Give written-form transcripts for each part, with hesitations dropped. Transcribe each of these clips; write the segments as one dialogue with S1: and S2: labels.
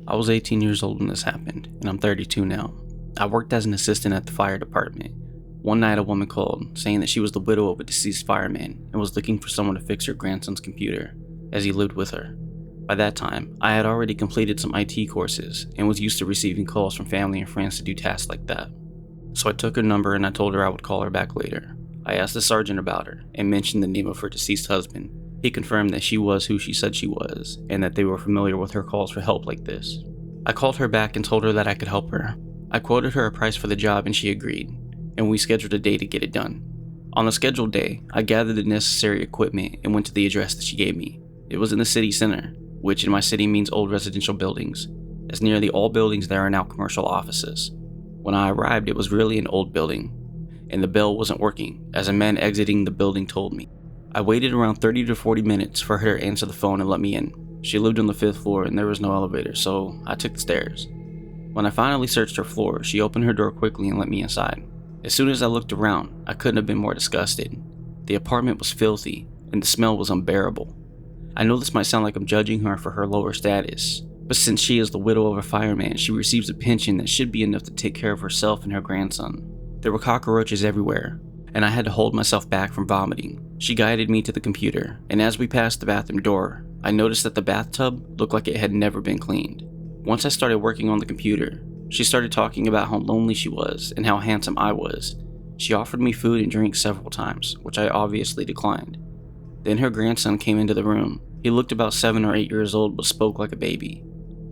S1: I was 18 years old when this happened, and I'm 32 now. I worked as an assistant at the fire department. One night a woman called, saying that she was the widow of a deceased fireman and was looking for someone to fix her grandson's computer, as he lived with her. By that time, I had already completed some IT courses and was used to receiving calls from family and friends to do tasks like that. So I took her number and I told her I would call her back later. I asked the sergeant about her and mentioned the name of her deceased husband. He confirmed that she was who she said she was and that they were familiar with her calls for help like this. I called her back and told her that I could help her. I quoted her a price for the job and she agreed, and we scheduled a day to get it done. On the scheduled day, I gathered the necessary equipment and went to the address that she gave me. It was in the city center, which in my city means old residential buildings, as nearly all buildings there are now commercial offices. When I arrived, it was really an old building, and the bell wasn't working, as a man exiting the building told me. I waited around 30 to 40 minutes for her to answer the phone and let me in. She lived on the 5th floor and there was no elevator, so I took the stairs. When I finally searched her floor, she opened her door quickly and let me inside. As soon as I looked around, I couldn't have been more disgusted. The apartment was filthy, and the smell was unbearable. I know this might sound like I'm judging her for her lower status, but since she is the widow of a fireman, she receives a pension that should be enough to take care of herself and her grandson. There were cockroaches everywhere, and I had to hold myself back from vomiting. She guided me to the computer, and as we passed the bathroom door, I noticed that the bathtub looked like it had never been cleaned. Once I started working on the computer, she started talking about how lonely she was and how handsome I was. She offered me food and drink several times, which I obviously declined. Then her grandson came into the room. He looked about 7 or 8 years old but spoke like a baby.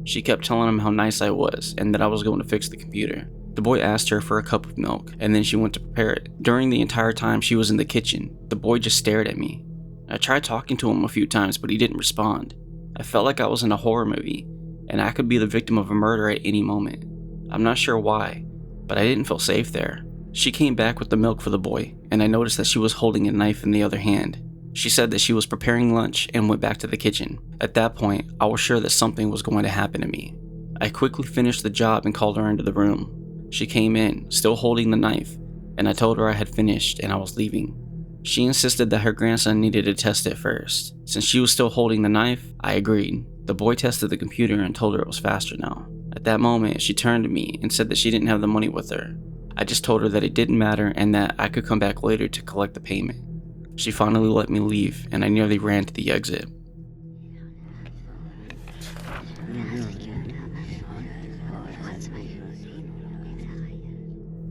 S1: She kept telling him how nice I was and that I was going to fix the computer. The boy asked her for a cup of milk, and then she went to prepare it. During the entire time she was in the kitchen, the boy just stared at me. I tried talking to him a few times, but he didn't respond. I felt like I was in a horror movie, and I could be the victim of a murder at any moment. I'm not sure why, but I didn't feel safe there. She came back with the milk for the boy, and I noticed that she was holding a knife in the other hand. She said that she was preparing lunch and went back to the kitchen. At that point, I was sure that something was going to happen to me. I quickly finished the job and called her into the room. She came in, still holding the knife, and I told her I had finished and I was leaving. She insisted that her grandson needed to test it first. Since she was still holding the knife, I agreed. The boy tested the computer and told her it was faster now. At that moment, she turned to me and said that she didn't have the money with her. I just told her that it didn't matter and that I could come back later to collect the payment. She finally let me leave, and I nearly ran to the exit.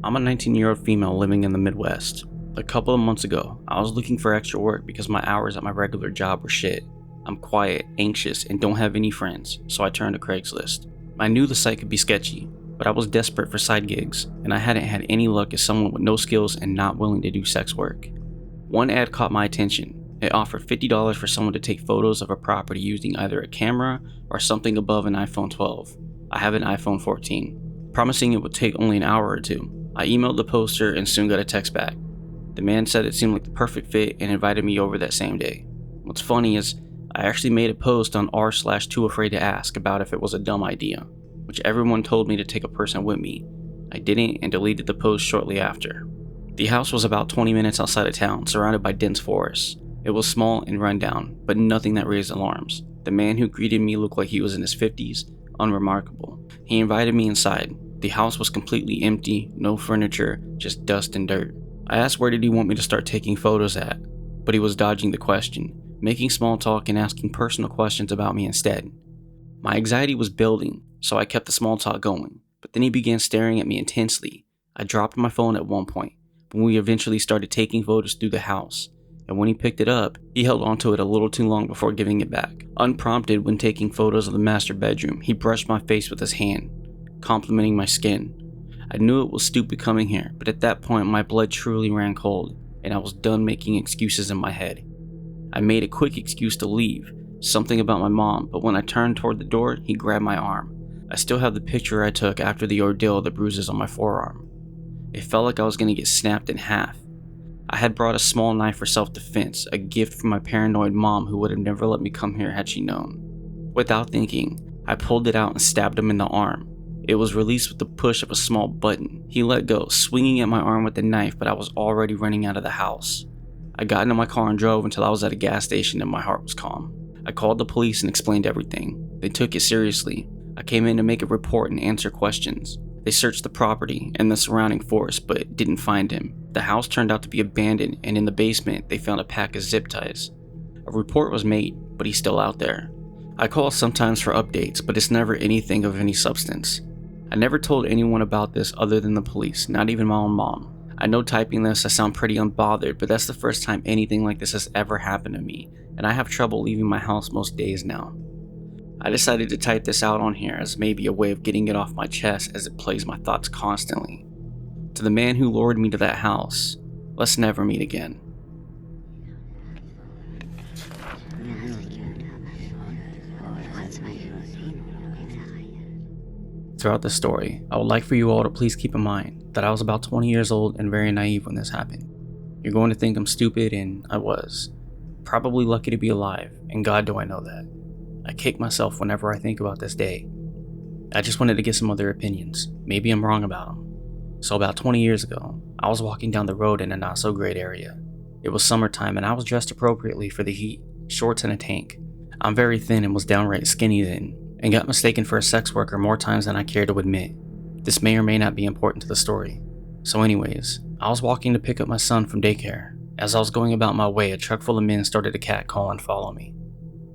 S1: I'm a 19-year-old female living in the Midwest. A couple of months ago, I was looking for extra work because my hours at my regular job were shit. I'm quiet, anxious, and don't have any friends, so I turned to Craigslist. I knew the site could be sketchy, but I was desperate for side gigs, and I hadn't had any luck as someone with no skills and not willing to do sex work. One ad caught my attention. It offered $50 for someone to take photos of a property using either a camera or something above an iPhone 12. I have an iPhone 14, promising it would take only an hour or two. I emailed the poster and soon got a text back. The man said it seemed like the perfect fit and invited me over that same day. What's funny is, I actually made a post on r/tooafraidtoask about if it was a dumb idea, which everyone told me to take a person with me. I didn't and deleted the post shortly after. The house was about 20 minutes outside of town, surrounded by dense forests. It was small and run down, but nothing that raised alarms. The man who greeted me looked like he was in his 50s, unremarkable. He invited me inside. The house was completely empty, no furniture, just dust and dirt. I asked where did he want me to start taking photos at, but he was dodging the question, making small talk and asking personal questions about me instead. My anxiety was building, so I kept the small talk going, but then he began staring at me intensely. I dropped my phone at one point, when we eventually started taking photos through the house, and when he picked it up, he held onto it a little too long before giving it back. Unprompted, when taking photos of the master bedroom, he brushed my face with his hand, complimenting my skin. I knew it was stupid coming here, but at that point my blood truly ran cold, and I was done making excuses in my head. I made a quick excuse to leave, something about my mom, but when I turned toward the door, he grabbed my arm. I still have the picture I took after the ordeal of the bruises on my forearm. It felt like I was going to get snapped in half. I had brought a small knife for self-defense, a gift from my paranoid mom who would have never let me come here had she known. Without thinking, I pulled it out and stabbed him in the arm. It was released with the push of a small button. He let go, swinging at my arm with the knife, but I was already running out of the house. I got into my car and drove until I was at a gas station and my heart was calm. I called the police and explained everything. They took it seriously. I came in to make a report and answer questions. They searched the property and the surrounding forest but didn't find him. The house turned out to be abandoned, and in the basement they found a pack of zip ties. A report was made, but he's still out there. I call sometimes for updates, but it's never anything of any substance. I never told anyone about this other than the police, not even my own mom. I know typing this I sound pretty unbothered, but that's the first time anything like this has ever happened to me, and I have trouble leaving my house most days now. I decided to type this out on here as maybe a way of getting it off my chest as it plays my thoughts constantly. To the man who lured me to that house, let's never meet again. Throughout this story, I would like for you all to please keep in mind that I was about 20 years old and very naive when this happened. You're going to think I'm stupid, and I was. Probably lucky to be alive, and God do I know that. I kick myself whenever I think about this day. I just wanted to get some other opinions. Maybe I'm wrong about them. So about 20 years ago, I was walking down the road in a not so great area. It was summertime and I was dressed appropriately for the heat, shorts and a tank. I'm very thin and was downright skinny then, and got mistaken for a sex worker more times than I care to admit. This may or may not be important to the story. So anyways, I was walking to pick up my son from daycare. As I was going about my way, a truck full of men started to catcall and follow me.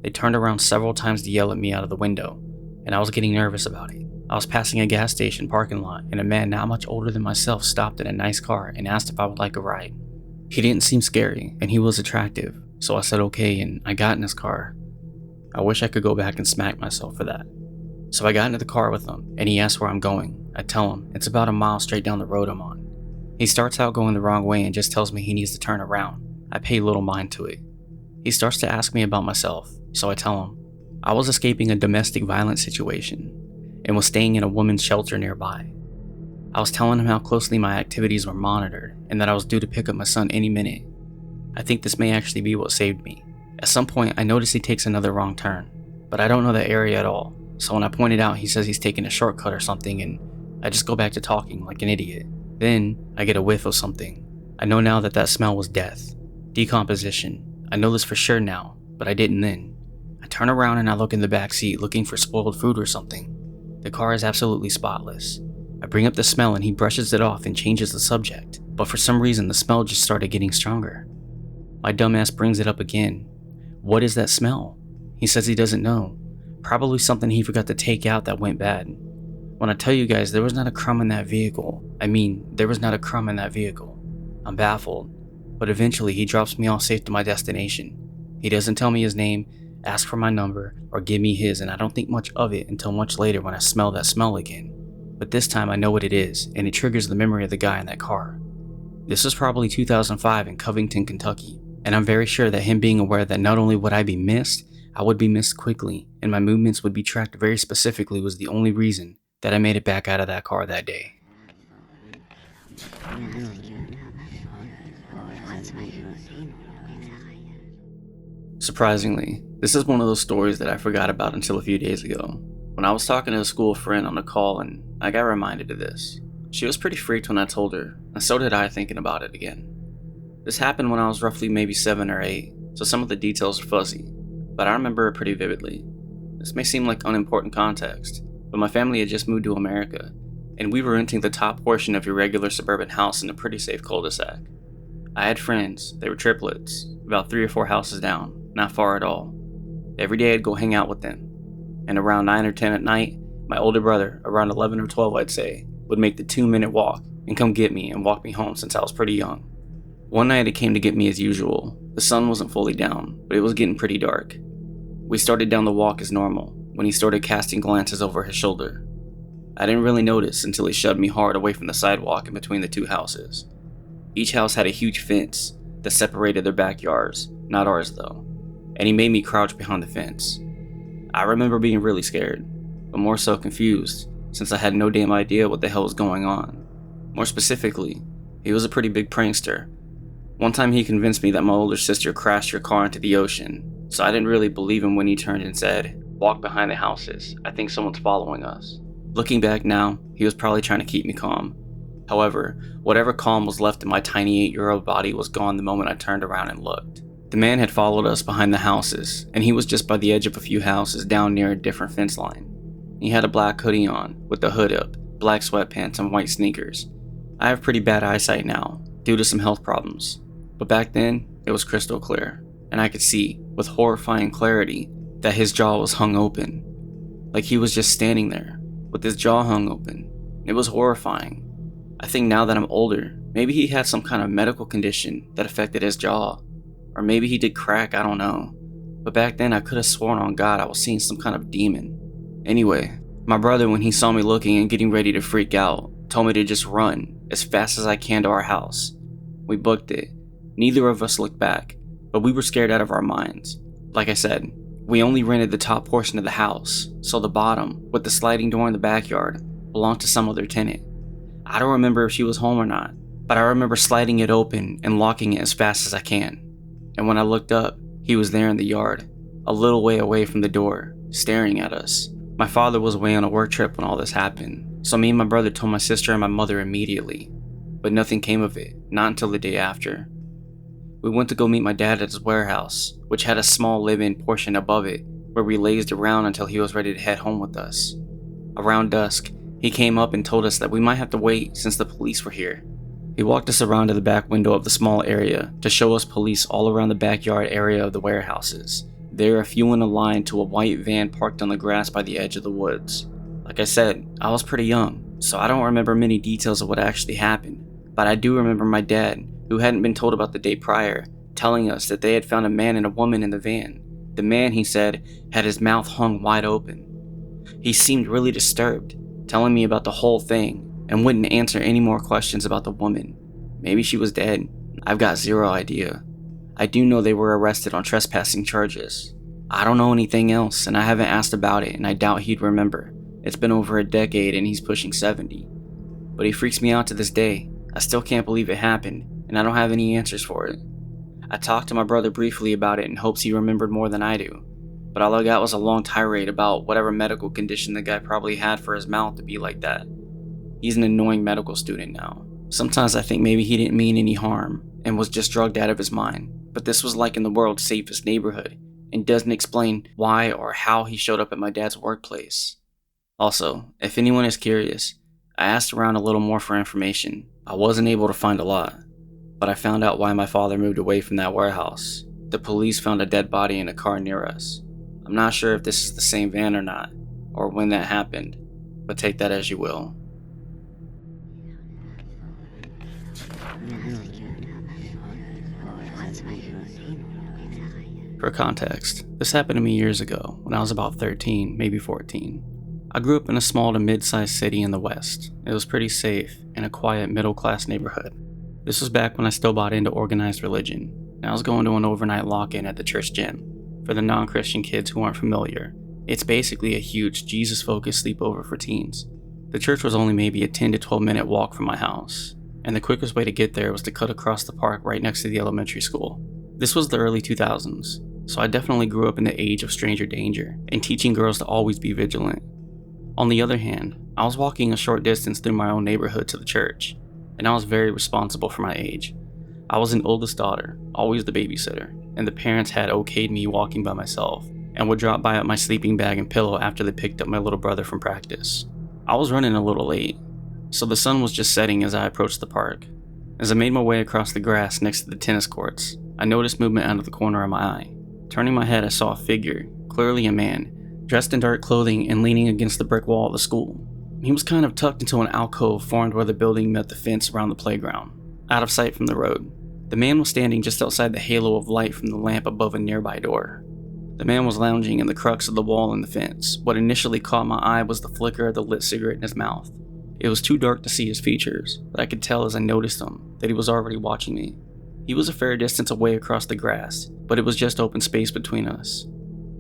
S1: They turned around several times to yell at me out of the window, and I was getting nervous about it. I was passing a gas station parking lot, and a man not much older than myself stopped in a nice car and asked if I would like a ride. He didn't seem scary, and he was attractive, so I said okay, and I got in his car. I wish I could go back and smack myself for that. So I got into the car with him, and he asked where I'm going. I tell him it's about a mile straight down the road I'm on. He starts out going the wrong way and just tells me he needs to turn around. I pay little mind to it. He starts to ask me about myself, so I tell him I was escaping a domestic violence situation and was staying in a women's shelter nearby. I was telling him how closely my activities were monitored and that I was due to pick up my son any minute. I think this may actually be what saved me. At some point, I notice he takes another wrong turn, but I don't know the area at all, so when I point it out, he says he's taking a shortcut or something, and I just go back to talking like an idiot. Then, I get a whiff of something. I know now that that smell was death. Decomposition. I know this for sure now, but I didn't then. I turn around and I look in the back seat looking for spoiled food or something. The car is absolutely spotless. I bring up the smell and he brushes it off and changes the subject, but for some reason the smell just started getting stronger. My dumbass brings it up again. What is that smell? He says he doesn't know. Probably something he forgot to take out that went bad. When I tell you guys there was not a crumb in that vehicle, there was not a crumb in that vehicle. I'm baffled, but eventually he drops me off safe to my destination. He doesn't tell me his name, ask for my number, or give me his, and I don't think much of it until much later when I smell that smell again. But this time I know what it is, and it triggers the memory of the guy in that car. This was probably 2005 in Covington, Kentucky, and I'm very sure that him being aware that not only would I be missed, I would be missed quickly, and my movements would be tracked very specifically was the only reason that I made it back out of that car that day. Surprisingly, this is one of those stories that I forgot about until a few days ago, when I was talking to a school friend on a call and I got reminded of this. She was pretty freaked when I told her, and so did I thinking about it again. This happened when I was roughly maybe 7 or 8, so some of the details are fuzzy, but I remember it pretty vividly. This may seem like unimportant context, but my family had just moved to America, and we were renting the top portion of your regular suburban house in a pretty safe cul-de-sac. I had friends, they were triplets, about 3 or 4 houses down, not far at all. Every day I'd go hang out with them, and around 9 or 10 at night, my older brother, around 11 or 12 I'd say, would make the 2-minute walk and come get me and walk me home since I was pretty young. One night it came to get me as usual. The sun wasn't fully down, but it was getting pretty dark. We started down the walk as normal, when he started casting glances over his shoulder. I didn't really notice until he shoved me hard away from the sidewalk in between the 2 houses. Each house had a huge fence that separated their backyards, not ours though, and he made me crouch behind the fence. I remember being really scared, but more so confused, since I had no damn idea what the hell was going on. More specifically, he was a pretty big prankster. One time he convinced me that my older sister crashed her car into the ocean, so I didn't really believe him when he turned and said, "Walk behind the houses, I think someone's following us." Looking back now, he was probably trying to keep me calm. However, whatever calm was left in my tiny 8-year-old body was gone the moment I turned around and looked. The man had followed us behind the houses, and he was just by the edge of a few houses down near a different fence line. He had a black hoodie on, with the hood up, black sweatpants, and white sneakers. I have pretty bad eyesight now, due to some health problems, but back then, it was crystal clear, and I could see, with horrifying clarity, that his jaw was hung open. Like he was just standing there, with his jaw hung open. It was horrifying. I think now that I'm older, maybe he had some kind of medical condition that affected his jaw. Or maybe he did crack, I don't know. But back then I could have sworn on God I was seeing some kind of demon. Anyway, my brother, when he saw me looking and getting ready to freak out, told me to just run as fast as I can to our house. We booked it. Neither of us looked back, but we were scared out of our minds. Like I said, we only rented the top portion of the house, so the bottom, with the sliding door in the backyard, belonged to some other tenant. I don't remember if she was home or not, but I remember sliding it open and locking it as fast as I can. And when I looked up, he was there in the yard, a little way away from the door, staring at us. My father was away on a work trip when all this happened, so me and my brother told my sister and my mother immediately. But nothing came of it, not until the day after. We went to go meet my dad at his warehouse, which had a small live-in portion above it, where we lazed around until he was ready to head home with us. Around dusk, he came up and told us that we might have to wait since the police were here. He walked us around to the back window of the small area to show us police all around the backyard area of the warehouses. There, a few in a line to a white van parked on the grass by the edge of the woods. Like I said, I was pretty young, so I don't remember many details of what actually happened, but I do remember my dad, who hadn't been told about the day prior, telling us that they had found a man and a woman in the van. The man, he said, had his mouth hung wide open. He seemed really disturbed, telling me about the whole thing, and wouldn't answer any more questions about the woman. Maybe she was dead. I've got zero idea. I do know they were arrested on trespassing charges. I don't know anything else, and I haven't asked about it, and I doubt he'd remember. It's been over a decade and he's pushing 70. But he freaks me out to this day. I still can't believe it happened, and I don't have any answers for it. I talked to my brother briefly about it in hopes he remembered more than I do, but all I got was a long tirade about whatever medical condition the guy probably had for his mouth to be like that. He's an annoying medical student now. Sometimes I think maybe he didn't mean any harm and was just drugged out of his mind, but this was like in the world's safest neighborhood and doesn't explain why or how he showed up at my dad's workplace. Also, if anyone is curious, I asked around a little more for information. I wasn't able to find a lot, but I found out why my father moved away from that warehouse. The police found a dead body in a car near us. I'm not sure if this is the same van or not, or when that happened, but take that as you will. For context, this happened to me years ago when I was about 13, maybe 14. I grew up in a small to mid-sized city in the West. It was pretty safe and a quiet middle-class neighborhood. This was back when I still bought into organized religion, and I was going to an overnight lock-in at the church gym. For the non-Christian kids who aren't familiar, it's basically a huge Jesus-focused sleepover for teens. The church was only maybe a 10 to 12 minute walk from my house, and the quickest way to get there was to cut across the park right next to the elementary school. This was the early 2000s, so I definitely grew up in the age of stranger danger and teaching girls to always be vigilant. On the other hand, I was walking a short distance through my own neighborhood to the church, and I was very responsible for my age. I was an oldest daughter, always the babysitter, and the parents had okayed me walking by myself and would drop by at my sleeping bag and pillow after they picked up my little brother from practice. I was running a little late, so the sun was just setting as I approached the park. As I made my way across the grass next to the tennis courts, I noticed movement out of the corner of my eye. Turning my head, I saw a figure, clearly a man, dressed in dark clothing and leaning against the brick wall of the school. He was kind of tucked into an alcove formed where the building met the fence around the playground, out of sight from the road. The man was standing just outside the halo of light from the lamp above a nearby door. The man was lounging in the crux of the wall and the fence. What initially caught my eye was the flicker of the lit cigarette in his mouth. It was too dark to see his features, but I could tell as I noticed him that he was already watching me. He was a fair distance away across the grass, but it was just open space between us.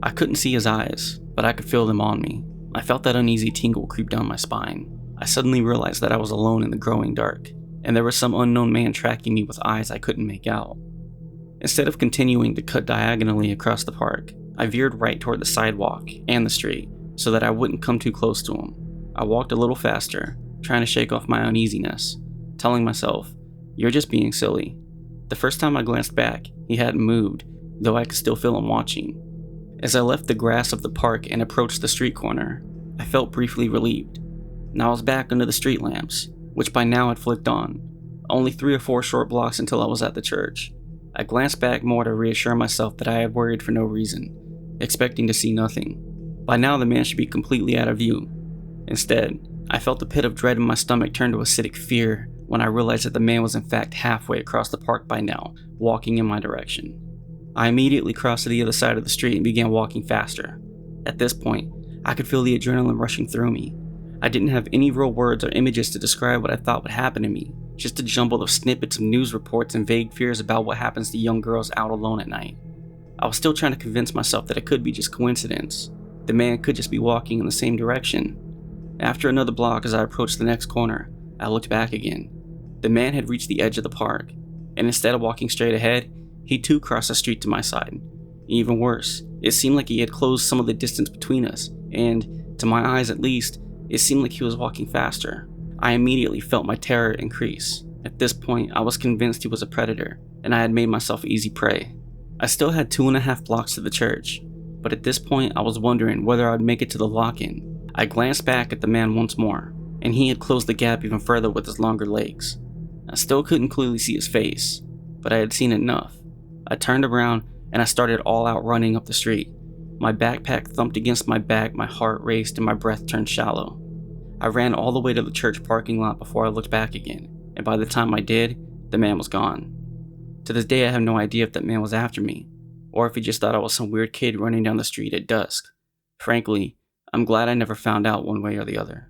S1: I couldn't see his eyes, but I could feel them on me. I felt that uneasy tingle creep down my spine. I suddenly realized that I was alone in the growing dark, and there was some unknown man tracking me with eyes I couldn't make out. Instead of continuing to cut diagonally across the park, I veered right toward the sidewalk and the street so that I wouldn't come too close to him. I walked a little faster, trying to shake off my uneasiness, telling myself, "You're just being silly." The first time I glanced back, he hadn't moved, though I could still feel him watching. As I left the grass of the park and approached the street corner, I felt briefly relieved. Now I was back under the street lamps, which by now had flicked on, only 3 or 4 short blocks until I was at the church. I glanced back more to reassure myself that I had worried for no reason, expecting to see nothing. By now the man should be completely out of view. Instead, I felt a pit of dread in my stomach turn to acidic fear when I realized that the man was in fact halfway across the park by now, walking in my direction. I immediately crossed to the other side of the street and began walking faster. At this point, I could feel the adrenaline rushing through me. I didn't have any real words or images to describe what I thought would happen to me, just a jumble of snippets of news reports and vague fears about what happens to young girls out alone at night. I was still trying to convince myself that it could be just coincidence. The man could just be walking in the same direction. After another block, as I approached the next corner, I looked back again. The man had reached the edge of the park, and instead of walking straight ahead, he too crossed the street to my side. Even worse, it seemed like he had closed some of the distance between us, and, to my eyes at least, it seemed like he was walking faster. I immediately felt my terror increase. At this point, I was convinced he was a predator, and I had made myself easy prey. I still had 2.5 blocks to the church, but at this point I was wondering whether I would make it to the lock-in. I glanced back at the man once more, and he had closed the gap even further with his longer legs. I still couldn't clearly see his face, but I had seen enough. I turned around and I started all out running up the street. My backpack thumped against my back, my heart raced, and my breath turned shallow. I ran all the way to the church parking lot before I looked back again, and by the time I did, the man was gone. To this day I have no idea if that man was after me, or if he just thought I was some weird kid running down the street at dusk. Frankly, I'm glad I never found out one way or the other.